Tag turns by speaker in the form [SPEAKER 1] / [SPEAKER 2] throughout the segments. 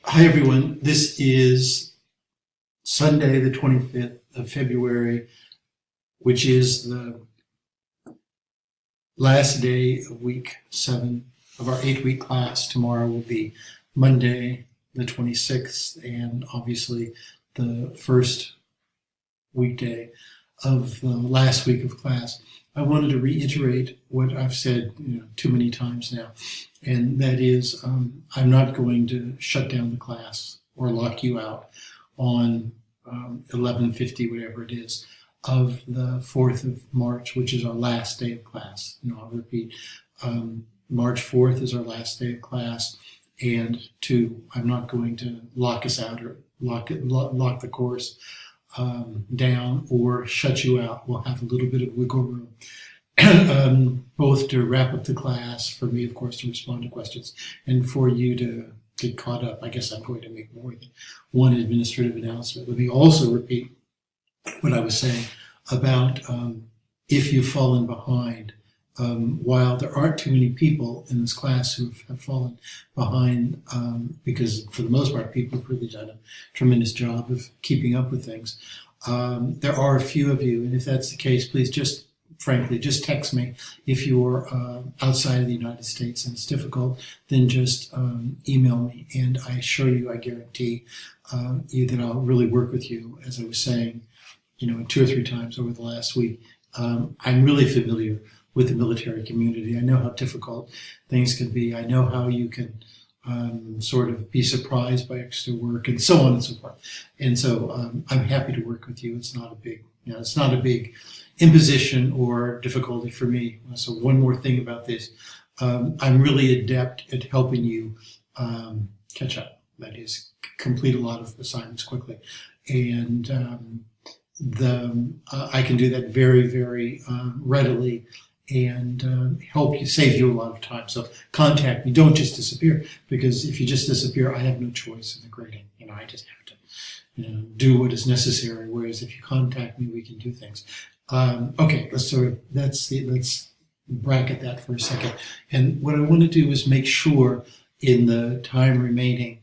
[SPEAKER 1] Hi, everyone. This is Sunday, the 25th of February, which is the last day of week 7 of our 8-week class. Tomorrow will be Monday, the 26th, and obviously the first weekday of the last week of class. I wanted to reiterate what I've said too many times now, and that is I'm not going to shut down the class or lock you out on 11:50, whatever it is, of the 4th of March, which is our last day of class. I'll repeat, March 4th is our last day of class, and I'm not going to lock us out or lock the course down or shut you out. We'll have a little bit of wiggle room, both to wrap up the class, for me, of course, to respond to questions, and for you to get caught up. I guess I'm going to make more than one administrative announcement. Let me also repeat what I was saying about if you've fallen behind. While there aren't too many people in this class who have fallen behind, because for the most part, people have really done a tremendous job of keeping up with things. There are a few of you, and if that's the case, please just text me. If you're outside of the United States and it's difficult, then just email me, and I assure you, I guarantee you that I'll really work with you. As I was saying, 2 or 3 times over the last week, I'm really familiar with the military community. I know how difficult things can be. I know how you can sort of be surprised by extra work and so on and so forth. And so I'm happy to work with you. It's not a big imposition or difficulty for me. So one more thing about this, I'm really adept at helping you catch up. That is, complete a lot of assignments quickly. And I can do that very, very readily, and help you, save you a lot of time. So contact me. Don't just disappear, because if you just disappear, I have no choice in the grading. I just have to do what is necessary. Whereas if you contact me, we can do things. Okay, let's bracket that for a second. And what I want to do is make sure in the time remaining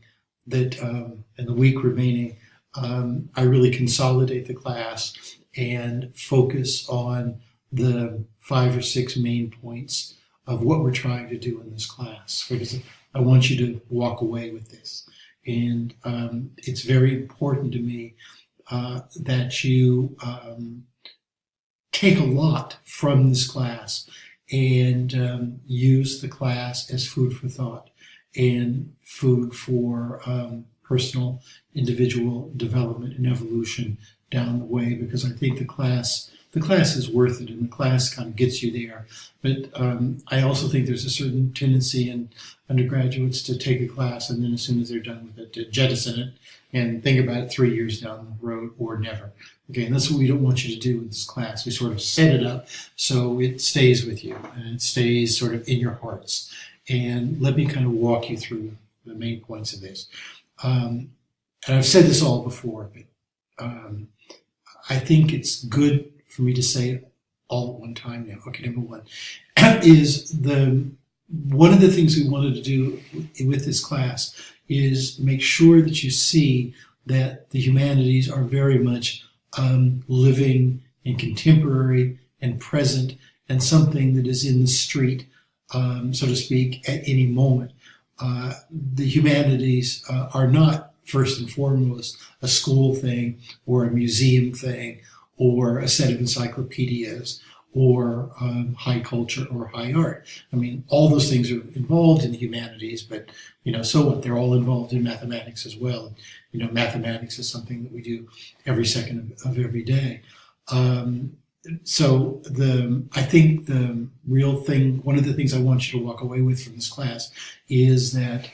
[SPEAKER 1] that in the week remaining, I really consolidate the class and focus on the 5 or 6 main points of what we're trying to do in this class, because I want you to walk away with this. And it's very important to me that you take a lot from this class and use the class as food for thought and food for personal, individual development and evolution down the way, because I think the class is worth it, and the class kind of gets you there. But I also think there's a certain tendency in undergraduates to take a class and then as soon as they're done with it, to jettison it and think about it 3 years down the road or never. Okay, and that's what we don't want you to do with this class. We sort of set it up so it stays with you and it stays sort of in your hearts. And let me kind of walk you through the main points of this. And I've said this all before, but I think it's good for me to say it all at one time now. Okay, number one is one of the things we wanted to do with this class is make sure that you see that the humanities are very much living and contemporary and present, and something that is in the street, so to speak, at any moment. The humanities are not first and foremost a school thing or a museum thing or a set of encyclopedias or high culture or high art. I mean, all those things are involved in the humanities, but so what? They're all involved in mathematics as well. Mathematics is something that we do every second of every day. So I think the real thing, one of the things I want you to walk away with from this class is that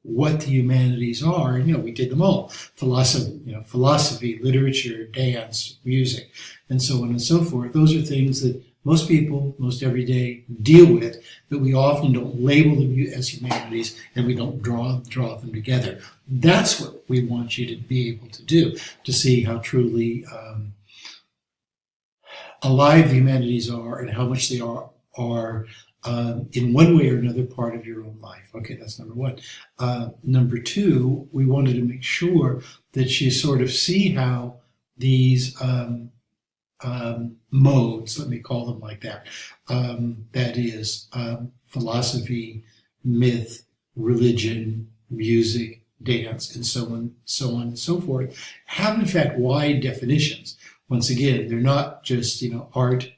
[SPEAKER 1] what the humanities are, and we did them all: philosophy, literature, dance, music, and so on and so forth. Those are things that most people, most every day, deal with, but we often don't label them as humanities, and we don't draw them together. That's what we want you to be able to do, to see how truly alive the humanities are and how much they are in one way or another part of your own life. Okay, that's number one. Number two, we wanted to make sure that you sort of see how these modes, let me call them like that, that is philosophy, myth, religion, music, dance, and so on and so forth, have in fact wide definitions. Once again, they're not just, art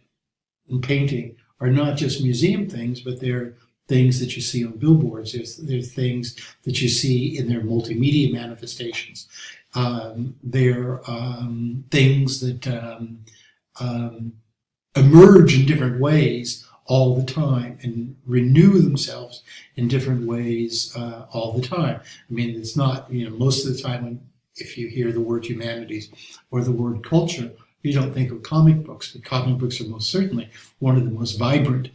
[SPEAKER 1] and painting are not just museum things, but they're things that you see on billboards. There's things that you see in their multimedia manifestations. They're things that emerge in different ways all the time and renew themselves in different ways all the time. I mean, it's not, most of the time if you hear the word humanities or the word culture, you don't think of comic books, but comic books are most certainly one of the most vibrant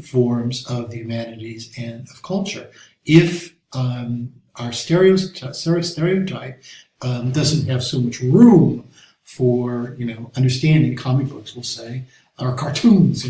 [SPEAKER 1] forms of the humanities and of culture. If our stereotype doesn't have so much room for, understanding comic books, we'll say, or cartoons,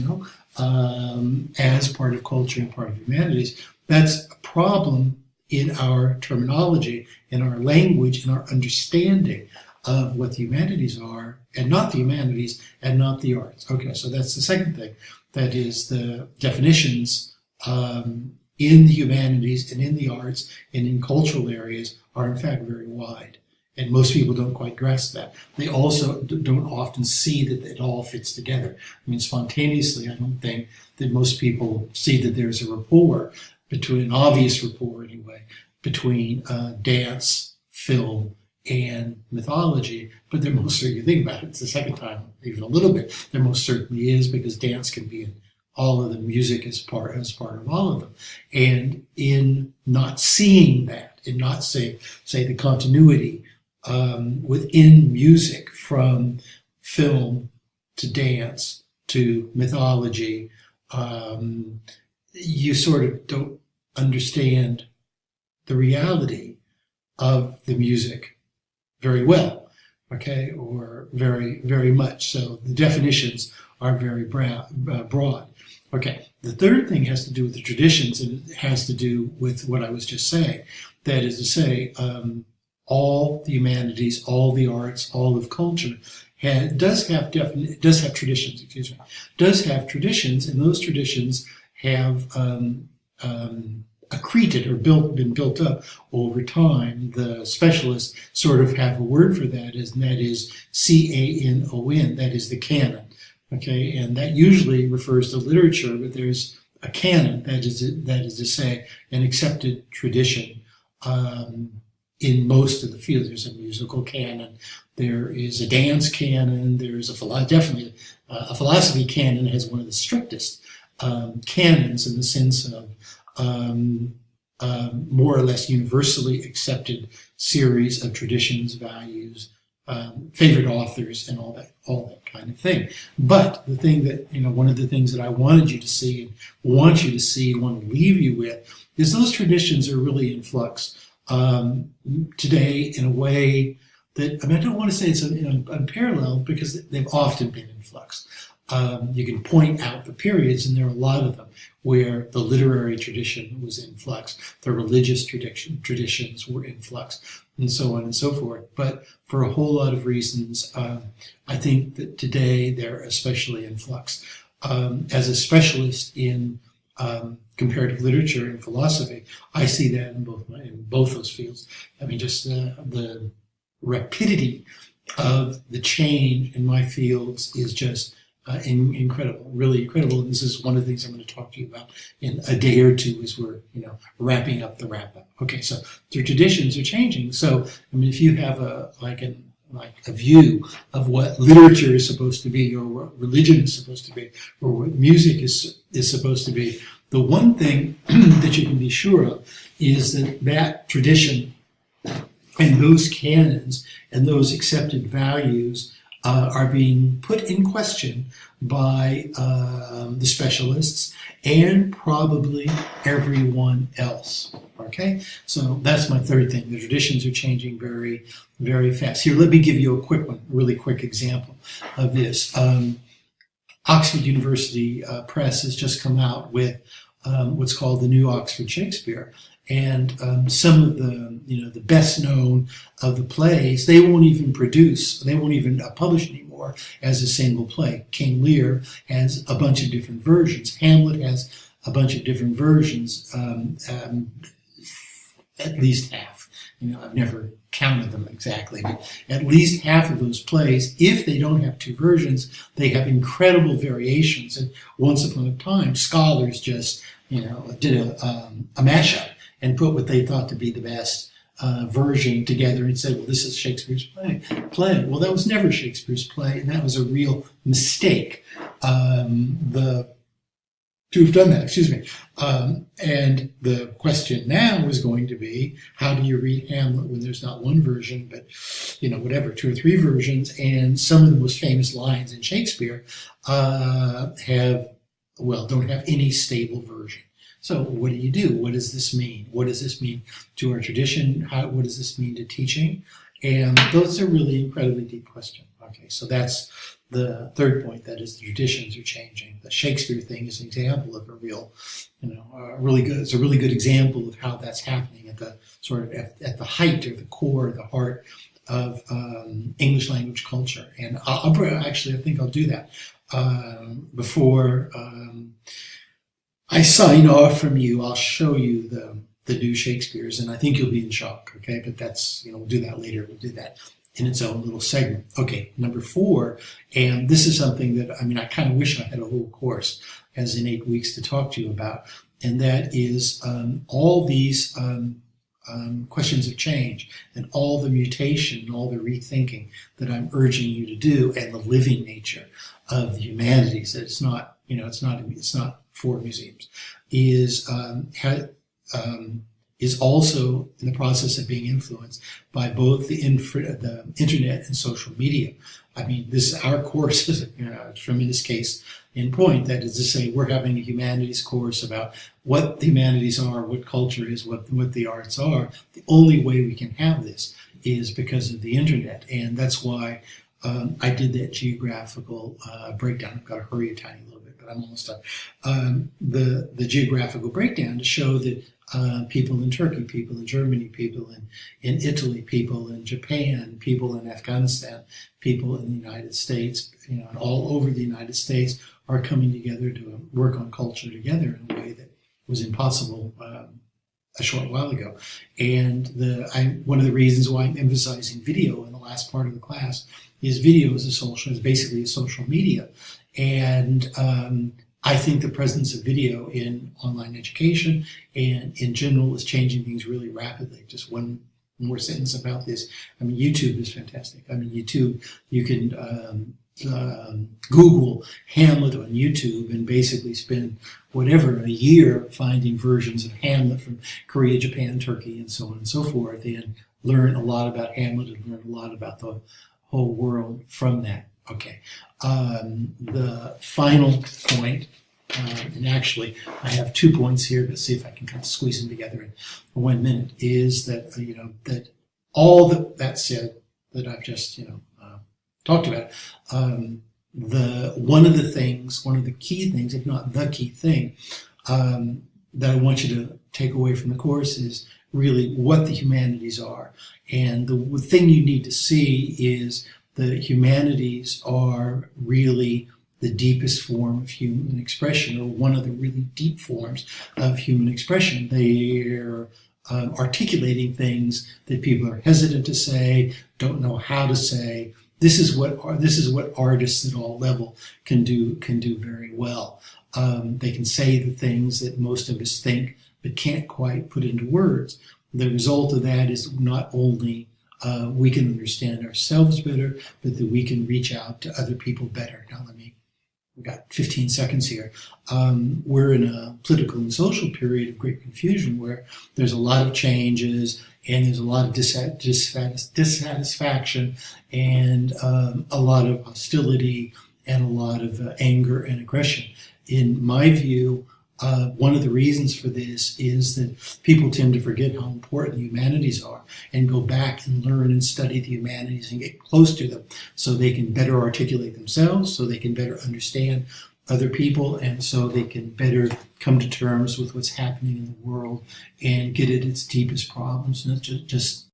[SPEAKER 1] as part of culture and part of humanities, that's a problem in our terminology, in our language, in our understanding of what the humanities are, and not the humanities, and not the arts. Okay, so that's the second thing. That is, the definitions in the humanities and in the arts and in cultural areas are in fact very wide. And most people don't quite grasp that. They also don't often see that it all fits together. I mean, spontaneously, I don't think that most people see that there's a rapport between, an obvious rapport anyway, between dance, film, and mythology. But there most certainly, you think about it, it's the second time, even a little bit, there most certainly is, because dance can be in all of them, music is part of all of them. And in not seeing that, in not say the continuity within music, from film to dance to mythology, you sort of don't understand the reality of the music very well, okay, or very, very much. So the definitions are very broad. Okay, the third thing has to do with the traditions, and it has to do with what I was just saying. That is to say, all the humanities, all the arts, all of culture does have traditions, and those traditions have accreted or been built up over time. The specialists sort of have a word for that, and that is canon. That is the canon. Okay, and that usually refers to literature, but there's a canon, that is to say, an accepted tradition. In most of the fields, there's a musical canon, there is a dance canon, there's definitely a philosophy canon has one of the strictest canons, in the sense of more or less universally accepted series of traditions, values, favorite authors, and all that kind of thing. But the thing that, one of the things that I wanted you to see, and want to leave you with, is those traditions are really in flux today in a way that, I don't want to say it's unparalleled, because they've often been in flux. You can point out the periods, and there are a lot of them, where the literary tradition was in flux, the religious traditions were in flux, and so on and so forth. But for a whole lot of reasons, I think that today they're especially in flux. As a specialist in comparative literature and philosophy, I see that in both those fields. Just the rapidity of the change in my fields is just incredible, really incredible. And this is one of the things I'm going to talk to you about in a day or two, as we're wrapping up the wrap up. Okay, so the traditions are changing. So if you have a view of what literature is supposed to be, or what religion is supposed to be, or what music is supposed to be, the one thing that you can be sure of is that tradition and those canons and those accepted values are being put in question by the specialists and probably everyone else. Okay, so that's my third thing. The traditions are changing very, very fast. Here, let me give you a really quick example of this. Oxford University Press has just come out with what's called the New Oxford Shakespeare, and some of the best known of the plays they won't even publish anymore as a single play. King Lear has a bunch of different versions. Hamlet has a bunch of different versions, at least half. I've never counted them exactly, but at least half of those plays, if they don't have two versions, they have incredible variations. And once upon a time, scholars just, did a mashup and put what they thought to be the best version together and said, well, this is Shakespeare's play. Well, that was never Shakespeare's play, and that was a real mistake. To have done that, excuse me. And the question now is going to be, how do you read Hamlet when there's not one version, but, whatever, two or three versions? And some of the most famous lines in Shakespeare don't have any stable version. So what do you do? What does this mean? What does this mean to our tradition? What does this mean to teaching? And those are really incredibly deep questions. Okay, so that's the third point, that is the traditions are changing. The Shakespeare thing is an example of a really good example of how that's happening at the sort of at the height or the core, the heart of English language culture. And I think I'll do that before I sign off from you. I'll show you the new Shakespeares, and I think you'll be in shock. Okay, but that's we'll do that later. We'll do that in its own little segment. Okay, number 4, and this is something that, I kind of wish I had a whole course as in 8 weeks to talk to you about, and that is all these questions of change and all the mutation and all the rethinking that I'm urging you to do, and the living nature of the humanities, that it's not, it's not for museums, is also in the process of being influenced by both the internet and social media. Our course is a tremendous case in point. That is to say, we're having a humanities course about what the humanities are, what culture is, what the arts are. The only way we can have this is because of the internet, and that's why I did that geographical breakdown. I've got to hurry a tiny little bit, but I'm almost done. The geographical breakdown to show that people in Turkey, people in Germany, people in Italy, people in Japan, people in Afghanistan, people in the United States, and all over the United States are coming together to work on culture together in a way that was impossible a short while ago. And one of the reasons why I'm emphasizing video in the last part of the class is video is basically a social media. And I think the presence of video in online education and in general is changing things really rapidly. Just one more sentence about this. YouTube is fantastic. YouTube, you can Google Hamlet on YouTube and basically spend a year finding versions of Hamlet from Korea, Japan, Turkey, and so on and so forth, and learn a lot about Hamlet and learn a lot about the whole world from that. Okay. The final point, and actually I have 2 points here, but see if I can kind of squeeze them together in 1 minute, is that, that all that said that I've just, talked about, one of the key things, if not the key thing, that I want you to take away from the course is really what the humanities are. And the thing you need to see is the humanities are really the deepest form of human expression, or one of the really deep forms of human expression. They're articulating things that people are hesitant to say, don't know how to say. This is what artists at all level can do very well. They can say the things that most of us think but can't quite put into words. The result of that is not only we can understand ourselves better, but that we can reach out to other people better. Now we've got 15 seconds here. We're in a political and social period of great confusion where there's a lot of changes and there's a lot of dissatisfaction and a lot of hostility and a lot of anger and aggression. In my view, One of the reasons for this is that people tend to forget how important the humanities are and go back and learn and study the humanities and get close to them so they can better articulate themselves, so they can better understand other people, and so they can better come to terms with what's happening in the world and get at its deepest problems, not just